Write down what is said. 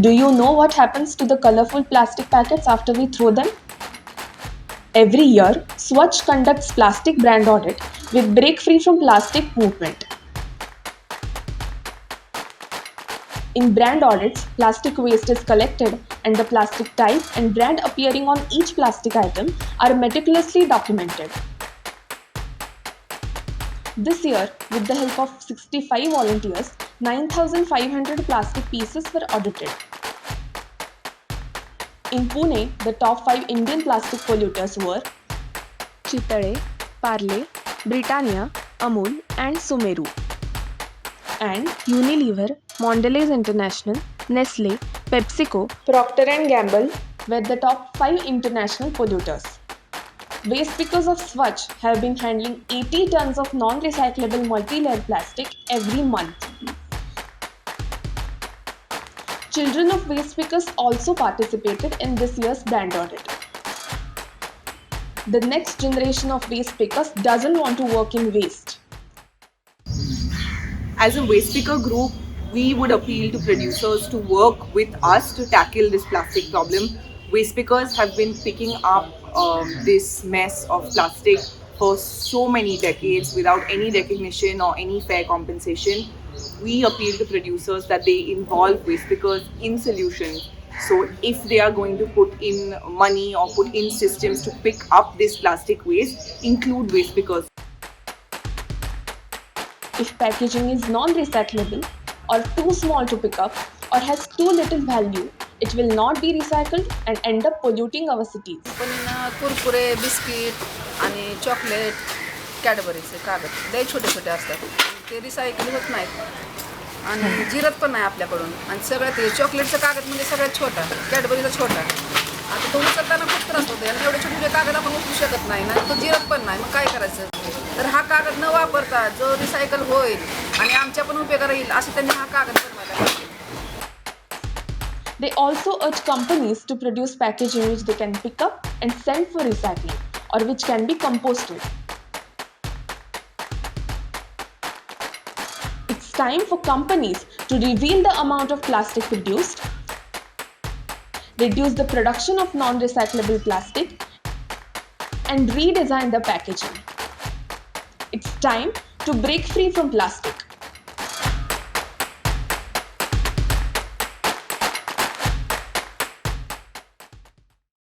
Do you know what happens to the colorful plastic packets after we throw them? Every year, Swachh conducts plastic brand audit with Break Free from Plastic movement. In brand audits, plastic waste is collected and the plastic type and brand appearing on each plastic item are meticulously documented. This year, with the help of 65 volunteers, 9,500 plastic pieces were audited. In Pune, the top 5 Indian plastic polluters were Chitale, Parle, Britannia, Amul and Sumeru. And Unilever, Mondelez International, Nestle, PepsiCo, Procter & Gamble were the top 5 international polluters. Waste pickers of Swachh have been handling 80 tons of non-recyclable multi-layer plastic every month. Children of waste pickers also participated in this year's brand audit. The next generation of waste pickers doesn't want to work in waste. As a waste picker group, we would appeal to producers to work with us to tackle this plastic problem. Waste pickers have been picking up this mess of plastic for so many decades without any recognition or any fair compensation. We appeal to producers that they involve waste pickers in solutions. So if they are going to put in money or put in systems to pick up this plastic waste, include waste pickers. If packaging is non-recyclable or too small to pick up or has too little value, it will not be recycled and end up polluting our cities. पण Kurkure biscuit आणि chocolate कॅडबरीचे कागद लय छोटे छोटे असतात ते recycle होत नाहीत आणि जिरत पण नाही आपल्याकडून आणि सगळ्यात ते चॉकलेटचं कागद म्हणजे सगळ्यात छोटा कॅडबरीचा छोटा आता तो उचलताना खूप त्रास होतो आणि एवढे छोटे छोटे कागद आपण उचलू शकत नाही ना तो जिरत पण नाही मग काय करायचं तर हा कागद न वापरता जो रिसायकल होईल आणि आमच्या पण उपयोगाला येईल असं त्यांनी हा कागद बनवायला पाहिजे. They also urge companies to produce packaging which they can pick up and send for recycling or which can be composted. It's time for companies to reveal the amount of plastic produced, reduce the production of non-recyclable plastic, and redesign the packaging. It's time to break free from plastic.